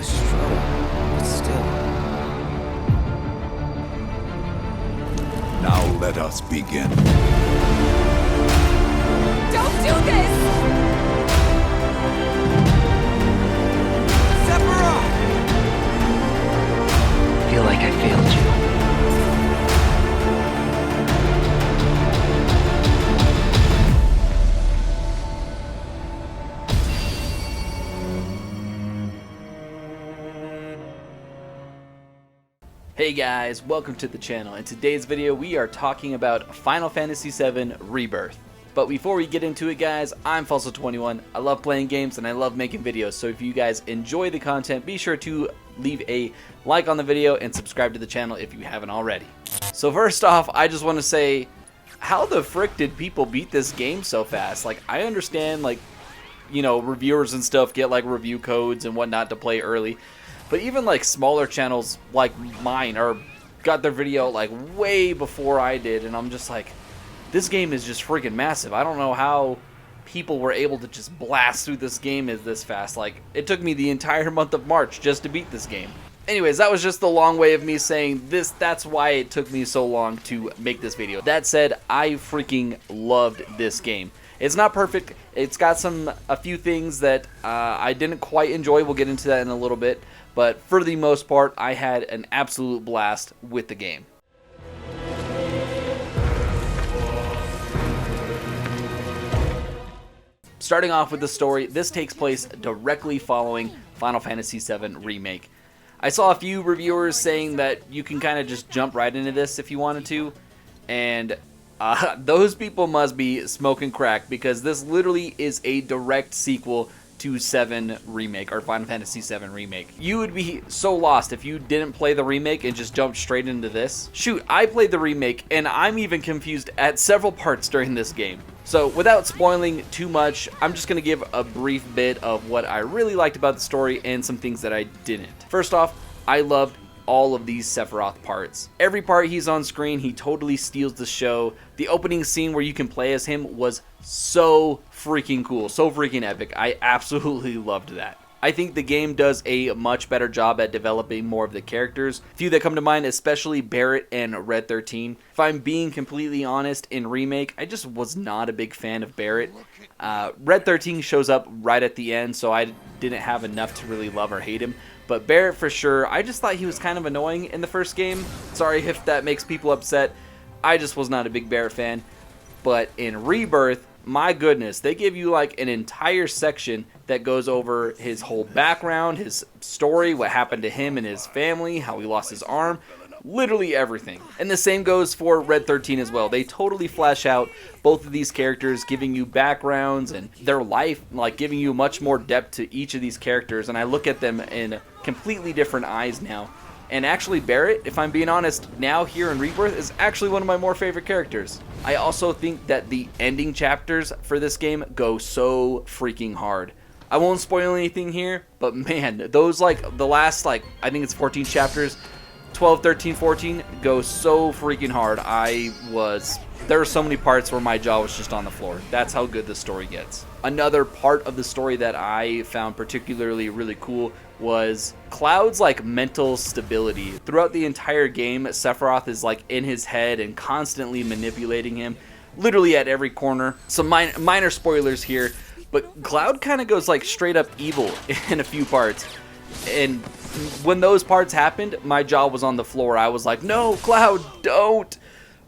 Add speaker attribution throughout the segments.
Speaker 1: a struggle, but still.
Speaker 2: Now let us begin.
Speaker 3: Don't do this!
Speaker 1: Sephiroth!
Speaker 4: Feel like I failed you.
Speaker 5: Hey guys, welcome to the channel. In today's video we are talking about Final Fantasy VII Rebirth. But before we get into it guys, I'm Falso21. I love playing games and I love making videos, so if you guys enjoy the content, be sure to leave a like on the video and subscribe to the channel if you haven't already. So first off, I just want to say, how the frick did people beat this game so fast? Like, I understand, like, you know, reviewers and stuff get like review codes and whatnot to play early. But even like smaller channels like mine got their video like way before I did, and I'm just like, this game is just freaking massive. I don't know how people were able to just blast through this game this fast. Like, it took me the entire month of March just to beat this game. Anyways, that was just the long way of me saying this. That's why it took me so long to make this video. That said, I freaking loved this game. It's not perfect. It's got a few things that I didn't quite enjoy. We'll get into that in a little bit. But for the most part, I had an absolute blast with the game. Starting off with the story, this takes place directly following Final Fantasy VII Remake. I saw a few reviewers saying that you can kind of just jump right into this if you wanted to, and those people must be smoking crack, because this literally is a direct sequel to 7 Remake, or Final Fantasy VII Remake. You would be so lost if you didn't play the remake and just jumped straight into this. Shoot, I played the remake and I'm even confused at several parts during this game. So without spoiling too much, I'm just going to give a brief bit of what I really liked about the story and some things that I didn't. First off, I loved all of these Sephiroth parts. Every part he's on screen, he totally steals the show. The opening scene where you can play as him was so freaking cool, so freaking epic. I absolutely loved that. I think the game does a much better job at developing more of the characters. A few that come to mind, especially Barret and Red 13. If I'm being completely honest, in Remake, I just was not a big fan of Barret. Red 13 shows up right at the end, so I didn't have enough to really love or hate him. But Barret for sure, I just thought he was kind of annoying in the first game. Sorry if that makes people upset. I just was not a big Barret fan. But in Rebirth, my goodness, they give you like an entire section that goes over his whole background, his story, what happened to him and his family, how he lost his arm, literally everything. And the same goes for Red 13 as well. They totally flesh out both of these characters, giving you backgrounds and their life, like giving you much more depth to each of these characters, and I look at them in completely different eyes now. And actually Barret, if I'm being honest, now here in Rebirth is actually one of my more favorite characters. I also think that the ending chapters for this game go so freaking hard. I won't spoil anything here, but man, those like the last I think it's 14 chapters, 12, 13, 14 go so freaking hard. There are so many parts where my jaw was just on the floor. That's how good the story gets. Another part of the story that I found particularly really cool was Cloud's like mental stability. Throughout the entire game, Sephiroth is like in his head and constantly manipulating him, literally at every corner. Some minor spoilers here, but Cloud kind of goes like straight up evil in a few parts. And when those parts happened, my jaw was on the floor. I was like, no, Cloud, don't!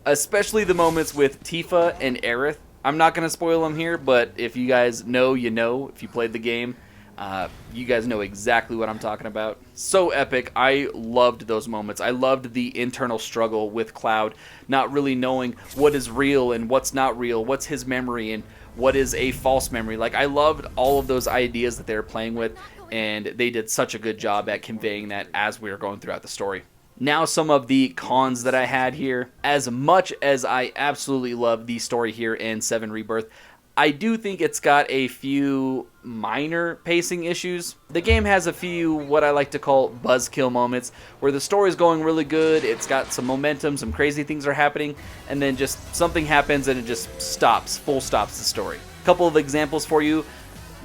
Speaker 5: Especially the moments with Tifa and Aerith. I'm not going to spoil them here, but if you guys know, you know. If you played the game, you guys know exactly what I'm talking about. So epic. I loved those moments. I loved the internal struggle with Cloud, not really knowing what is real and what's not real, what's his memory and what is a false memory. Like, I loved all of those ideas that they were playing with, and they did such a good job at conveying that as we were going throughout the story. Now some of the cons that I had here. As much as I absolutely love the story here in 7 Rebirth, I do think it's got a few minor pacing issues. The game has a few what I like to call buzzkill moments where the story's going really good, it's got some momentum, some crazy things are happening, and then just something happens and it just stops, full stops the story. A couple of examples for you.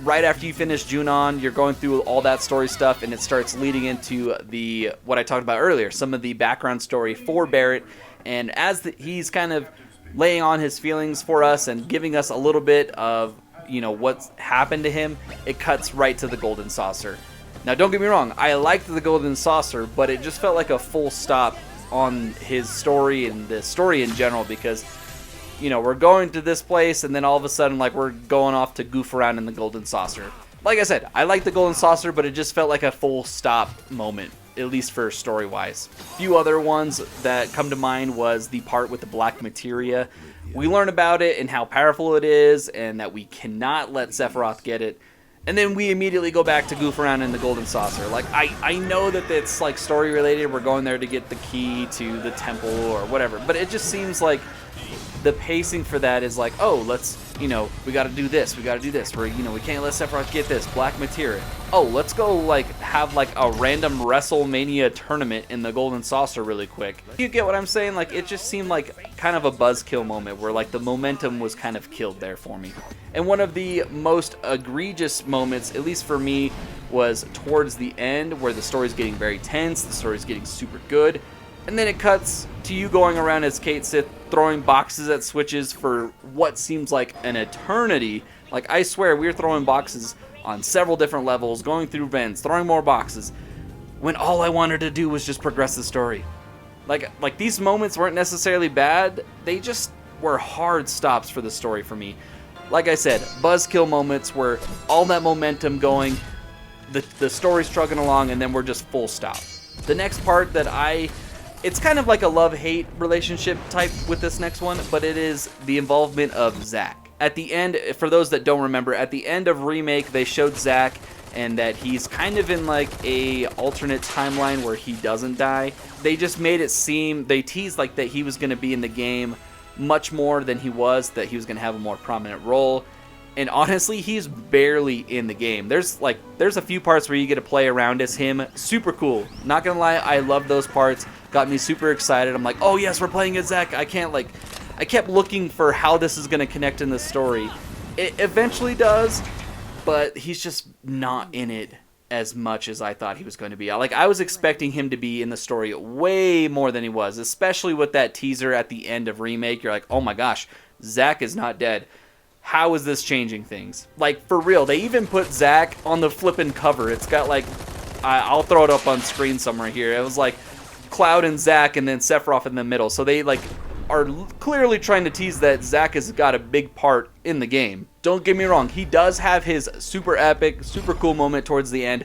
Speaker 5: right after you finish Junon, you're going through all that story stuff, and it starts leading into what I talked about earlier, some of the background story for Barrett. And as he's kind of laying on his feelings for us and giving us a little bit of, what's happened to him, it cuts right to the Golden Saucer. Now, don't get me wrong, I liked the Golden Saucer, but it just felt like a full stop on his story and the story in general, because we're going to this place, and then all of a sudden, like, we're going off to goof around in the Golden Saucer. Like I said, I like the Golden Saucer, but it just felt like a full stop moment, at least for story-wise. A few other ones that come to mind was the part with the black materia. We learn about it and how powerful it is, and that we cannot let Sephiroth get it. And then we immediately go back to goof around in the Golden Saucer. Like, I know that it's, like, story-related. We're going there to get the key to the temple or whatever. But it just seems like the pacing for that is like, oh, let's, we got to do this. We got to do this. We can't let Sephiroth get this. Black materia. Oh, let's go, like, have, like, a random WrestleMania tournament in the Golden Saucer really quick. You get what I'm saying? Like, it just seemed like kind of a buzzkill moment where, like, the momentum was kind of killed there for me. And one of the most egregious moments, at least for me, was towards the end where the story's getting very tense, the story's getting super good, and then it cuts to you going around as Cait Sith throwing boxes at switches for what seems like an eternity. Like, I swear, we were throwing boxes on several different levels, going through vents, throwing more boxes, when all I wanted to do was just progress the story. Like these moments weren't necessarily bad, they just were hard stops for the story for me. Like I said, buzzkill moments where all that momentum going, the story's trucking along, and then we're just full stop. The next part that it's kind of like a love-hate relationship type with this next one, but it is the involvement of Zack. At the end, for those that don't remember, at the end of Remake, they showed Zack, and that he's kind of in like a alternate timeline where he doesn't die. They just made it seem, they teased like that he was going to be in the game much more than he was, that he was going to have a more prominent role. And honestly, he's barely in the game. There's a few parts where you get to play around as him. Super cool. Not gonna lie, I love those parts. Got me super excited. I'm like, oh yes, we're playing as Zack. I kept looking for how this is gonna connect in the story. It eventually does, but he's just not in it as much as I thought he was going to be. Like, I was expecting him to be in the story way more than he was, especially with that teaser at the end of Remake. You're like, oh my gosh, Zack is not dead. How is this changing things? Like, for real, they even put Zack on the flippin' cover. It's got, like, I'll throw it up on screen somewhere here. It was, like, Cloud and Zack and then Sephiroth in the middle. So they, like, are clearly trying to tease that Zack has got a big part in the game. Don't get me wrong, he does have his super epic, super cool moment towards the end,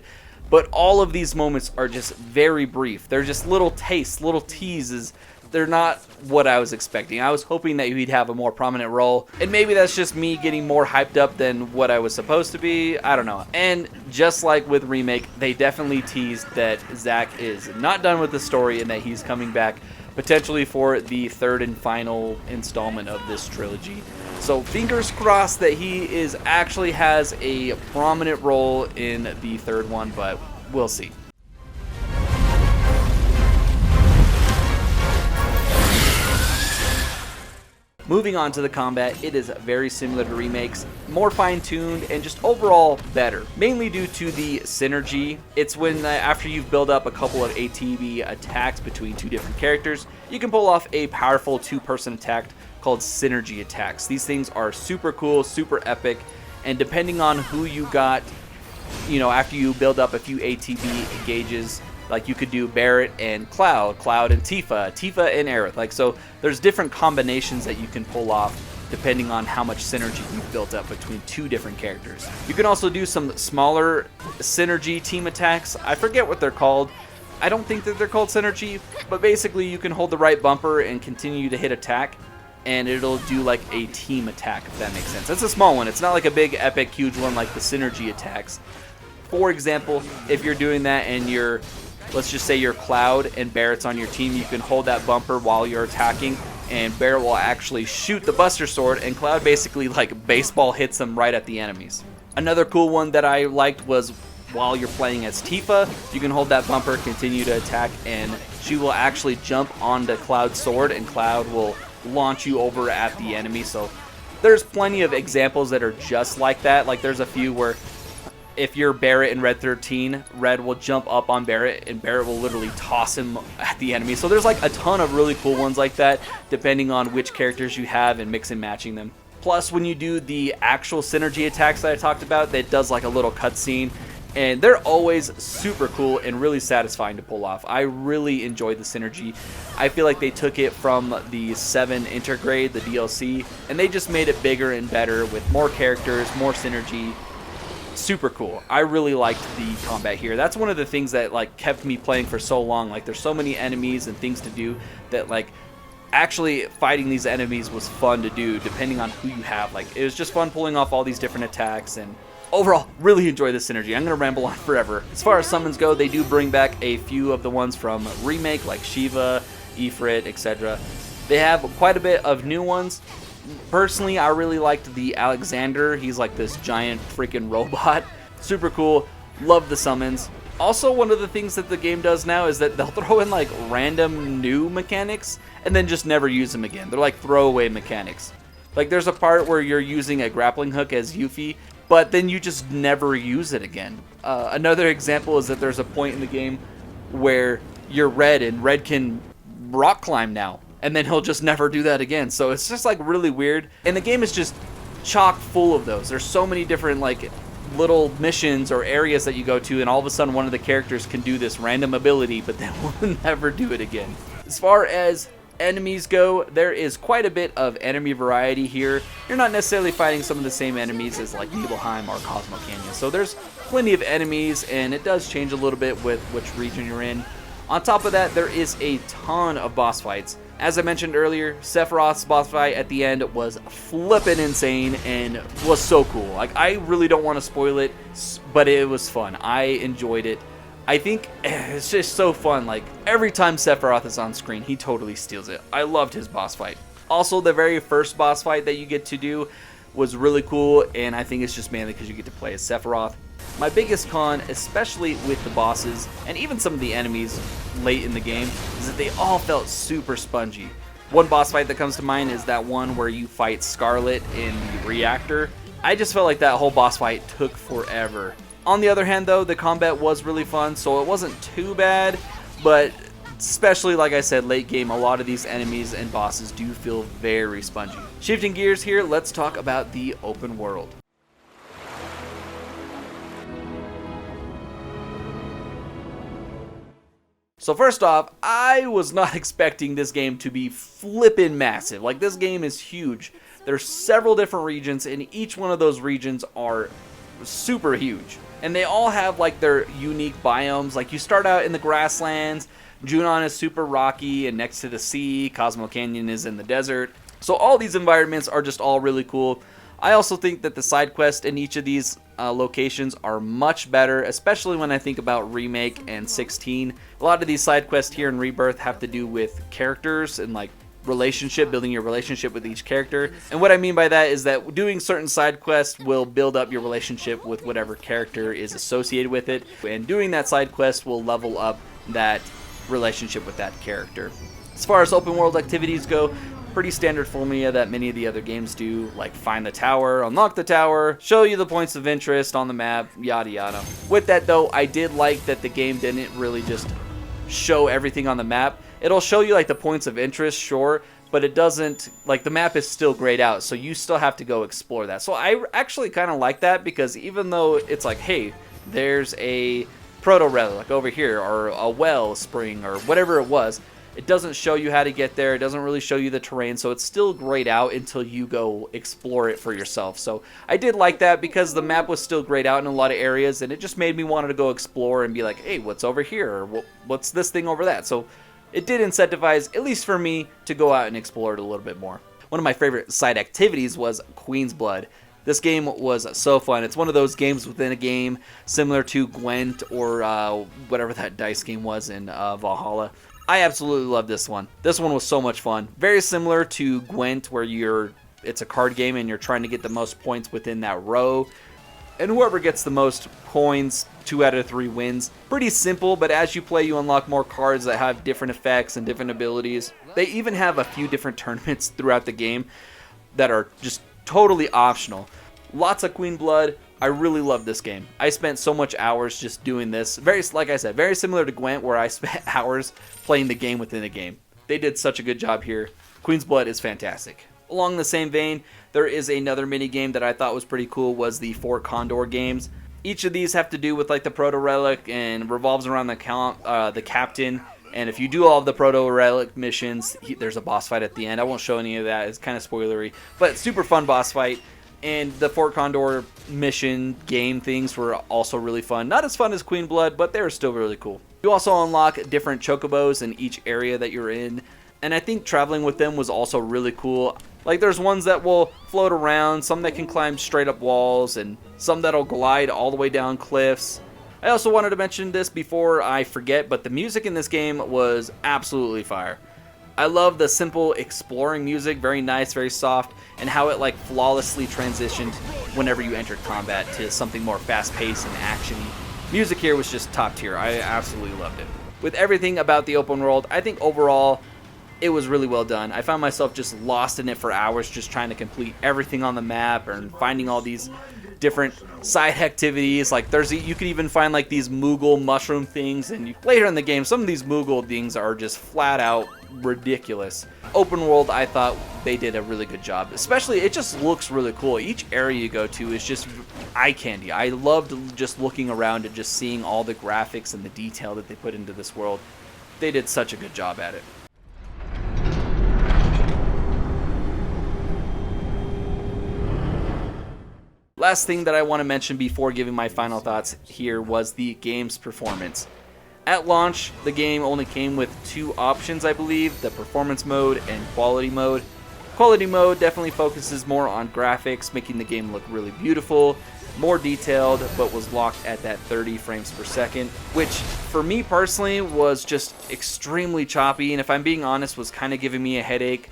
Speaker 5: but all of these moments are just very brief. They're just little tastes, little teases. They're not what I was expecting. I was hoping that he'd have a more prominent role, and maybe that's just me getting more hyped up than what I was supposed to be. I don't know. And just like with Remake, they definitely teased that Zack is not done with the story and that he's coming back potentially for the third and final installment of this trilogy. So fingers crossed that he actually has a prominent role in the third one, but we'll see. Moving on to the combat, it is very similar to Remake's, more fine-tuned and just overall better, mainly due to the synergy. It's when after you've built up a couple of ATB attacks between two different characters, you can pull off a powerful two-person attack called synergy attacks. These things are super cool, super epic, and depending on who you got, after you build up a few ATB gauges, like you could do Barrett and Cloud and Tifa and Aerith. Like, so there's different combinations that you can pull off depending on how much synergy you've built up between two different characters. You can also do some smaller synergy team attacks. I forget what they're called. I don't think that they're called synergy, but basically you can hold the right bumper and continue to hit attack, and it'll do like a team attack, if that makes sense. It's a small one. It's not like a big, epic, huge one like the synergy attacks. For example, if you're doing that and let's just say you're Cloud and Barrett's on your team, you can hold that bumper while you're attacking, and Barrett will actually shoot the Buster Sword, and Cloud basically like baseball hits them right at the enemies. Another cool one that I liked was while you're playing as Tifa, you can hold that bumper, continue to attack, and she will actually jump onto Cloud's sword, and Cloud will launch you over at the enemy. So There's plenty of examples that are just like that. Like there's a few where if you're Barret in Red 13, Red will jump up on Barret and Barret will literally toss him at the enemy. So there's like a ton of really cool ones like that depending on which characters you have and mix and matching them. Plus when you do the actual synergy attacks that I talked about, that does like a little cutscene, and they're always super cool and really satisfying to pull off. I really enjoyed the synergy. I feel like they took it from the 7 Intergrade, the DLC, and they just made it bigger and better with more characters, more synergy. Super cool. I really liked the combat here. That's one of the things that like kept me playing for so long. Like there's so many enemies and things to do that like actually fighting these enemies was fun to do depending on who you have. Like it was just fun pulling off all these different attacks, and overall really enjoy the synergy. I'm gonna ramble on forever. As far as summons go, they do bring back a few of the ones from Remake like Shiva, Ifrit, etc. They have quite a bit of new ones. Personally, I really liked the Alexander. He's like this giant freaking robot. Super cool. Love the summons. Also, one of the things that the game does now is that they'll throw in like random new mechanics and then just never use them again. They're like throwaway mechanics. Like there's a part where you're using a grappling hook as Yuffie, but then you just never use it again. Another example is that there's a point in the game where you're Red and Red can rock climb now, and then he'll just never do that again. So it's just like really weird, and the game is just chock full of those. There's so many different like little missions or areas that you go to, and all of a sudden one of the characters can do this random ability, but then will never do it again. As far as enemies go, there is quite a bit of enemy variety here. You're not necessarily fighting some of the same enemies as like Nibelheim or Cosmo Canyon, so there's plenty of enemies, and it does change a little bit with which region you're in. On top of that, there is a ton of boss fights. As I mentioned earlier, Sephiroth's boss fight at the end was flippin' insane and was so cool. Like, I really don't want to spoil it, but it was fun. I enjoyed it. I think it's just so fun. Like, every time Sephiroth is on screen, he totally steals it. I loved his boss fight. Also, the very first boss fight that you get to do was really cool, and I think it's just mainly because you get to play as Sephiroth. My biggest con, especially with the bosses and even some of the enemies late in the game, is that they all felt super spongy. One boss fight that comes to mind is that one where you fight Scarlet in the reactor. I just felt like that whole boss fight took forever. On the other hand though, the combat was really fun, so it wasn't too bad, but especially like I said, late game, a lot of these enemies and bosses do feel very spongy. Shifting gears here, let's talk about the open world. So first off, I was not expecting this game to be flippin' massive. Like, this game is huge. There's several different regions, and each one of those regions are super huge. And they all have, like, their unique biomes. Like, you start out in the grasslands, Junon is super rocky and next to the sea, Cosmo Canyon is in the desert. So all these environments are just all really cool. I also think that the side quests in each of these locations are much better, especially when I think about Remake and 16. A lot of these side quests here in Rebirth have to do with characters and like relationship, building your relationship with each character. And what I mean by that is that doing certain side quests will build up your relationship with whatever character is associated with it, and doing that side quest will level up that relationship with that character. As far as open world activities go, pretty standard formula that many of the other games do, like find the tower, unlock the tower, show you the points of interest on the map, yada yada. With that though, I did like that the game didn't really just show everything on the map. It'll show you like the points of interest, sure, but it doesn't, like the map is still grayed out, so you still have to go explore that. So I actually kind of like that, because even though it's like, hey, there's a proto relic over here, or a well spring, or whatever it was, it doesn't show you how to get there. It doesn't really show you the terrain, so it's still grayed out until you go explore it for yourself. So I did like that, because the map was still grayed out in a lot of areas, and it just made me want to go explore and be like, hey, what's over here? Or what's this thing over that? So it did incentivize, at least for me, to go out and explore it a little bit more. One of my favorite side activities was Queen's Blood. This game was so fun. It's one of those games within a game, similar to Gwent or whatever that dice game was in Valhalla. I absolutely love this one. This one was so much fun. Very similar to Gwent, where it's a card game and you're trying to get the most points within that row. And whoever gets the most coins, 2 out of 3 wins. Pretty simple, but as you play, you unlock more cards that have different effects and different abilities. They even have a few different tournaments throughout the game that are just totally optional. Lots of Queen Blood. I really love this game. I spent so much hours just doing this. Like I said, very similar to Gwent, where I spent hours playing the game within a game. They did such a good job here. Queen's Blood is fantastic. Along the same vein, there is another mini game that I thought was pretty cool, was the 4 Condor games. Each of these have to do with like the Proto Relic and revolves around the captain. And if you do all of the Proto Relic missions, there's a boss fight at the end. I won't show any of that. It's kind of spoilery, but super fun boss fight. And the Fort Condor mission game things were also really fun. Not as fun as Queen Blood, but they were still really cool. You also unlock different chocobos in each area that you're in. And I think traveling with them was also really cool. Like there's ones that will float around, some that can climb straight up walls, and some that'll glide all the way down cliffs. I also wanted to mention this before I forget, but the music in this game was absolutely fire. I love the simple exploring music, very nice, very soft, and how it like flawlessly transitioned whenever you entered combat to something more fast-paced and actiony. Music here was just top tier. I absolutely loved it. With everything about the open world, I think overall it was really well done. I found myself just lost in it for hours, just trying to complete everything on the map and finding all these different side activities. Like you could even find like these Moogle mushroom things, and later in the game some of these Moogle things are just flat out ridiculous. Open world, I thought they did a really good job. Especially, it just looks really cool. Each area you go to is just eye candy. I loved just looking around and just seeing all the graphics and the detail that they put into this world. They did such a good job at it. Last thing that I want to mention before giving my final thoughts here was the game's performance. At launch, the game only came with 2 options, I believe, the performance mode and quality mode. Quality mode definitely focuses more on graphics, making the game look really beautiful, more detailed, but was locked at that 30 frames per second, which for me personally was just extremely choppy, and if I'm being honest, was kind of giving me a headache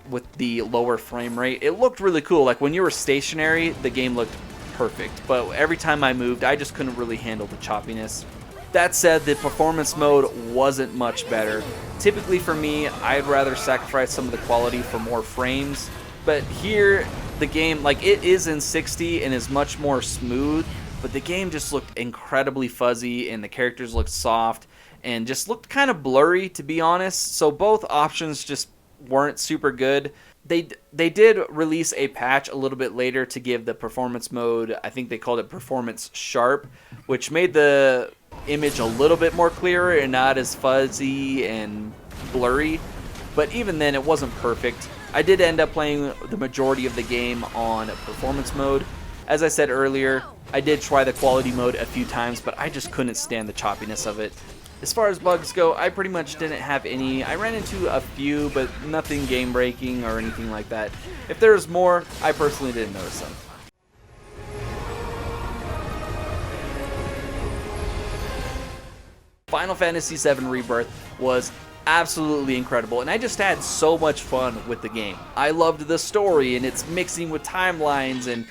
Speaker 5: with the lower frame rate. It looked really cool. Like when you were stationary, the game looked perfect, but every time I moved, I just couldn't really handle the choppiness. That said, the performance mode wasn't much better. Typically for me, I'd rather sacrifice some of the quality for more frames, but here the game, like, it is in 60 and is much more smooth, but the game just looked incredibly fuzzy and the characters looked soft and just looked kind of blurry, to be honest. So both options just weren't super good. They did release a patch a little bit later to give the performance mode, I think they called it Performance Sharp, which made the image a little bit more clearer and not as fuzzy and blurry, but even then it wasn't perfect. I did end up playing the majority of the game on performance mode. As I said earlier, I did try the quality mode a few times, but I just couldn't stand the choppiness of it. As far as bugs go, I pretty much didn't have any. I ran into a few, but nothing game-breaking or anything like that. If there's more, I personally didn't notice them. Final Fantasy VII Rebirth was absolutely incredible, and I just had so much fun with the game. I loved the story and its mixing with timelines and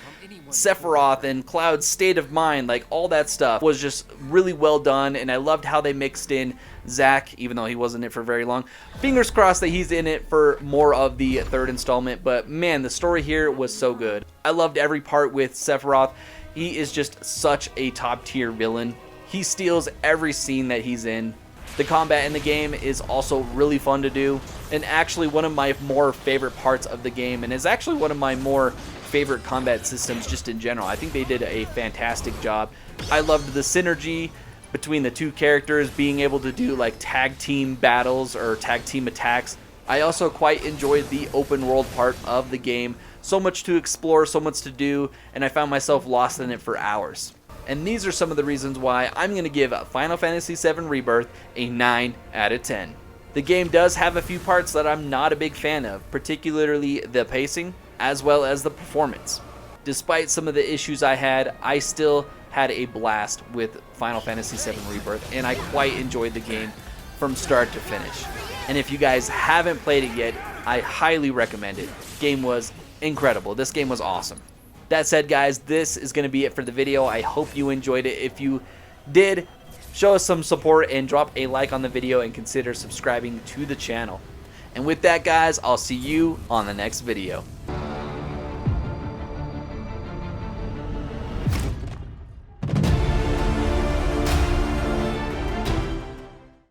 Speaker 5: Sephiroth and Cloud's state of mind. Like, all that stuff was just really well done, and I loved how they mixed in Zack, even though he wasn't in it for very long. Fingers crossed that he's in it for more of the 3rd installment, but man, the story here was so good. I loved every part with Sephiroth. He is just such a top tier villain. He steals every scene that he's in. The combat in the game is also really fun to do, and actually one of my more favorite parts of the game, and is actually one of my more favorite combat systems just in general. I think they did a fantastic job. I loved the synergy between the two characters, being able to do like tag team battles or tag team attacks. I also quite enjoyed the open world part of the game. So much to explore, so much to do, and I found myself lost in it for hours. And these are some of the reasons why I'm going to give Final Fantasy VII Rebirth a 9 out of 10. The game does have a few parts that I'm not a big fan of, particularly the pacing, as well as the performance. Despite some of the issues I had, I still had a blast with Final Fantasy VII Rebirth, and I quite enjoyed the game from start to finish. And if you guys haven't played it yet, I highly recommend it. Game was incredible. This game was awesome. That said, guys, this is going to be it for the video. I hope you enjoyed it. If you did, show us some support and drop a like on the video and consider subscribing to the channel. And with that, guys, I'll see you on the next video.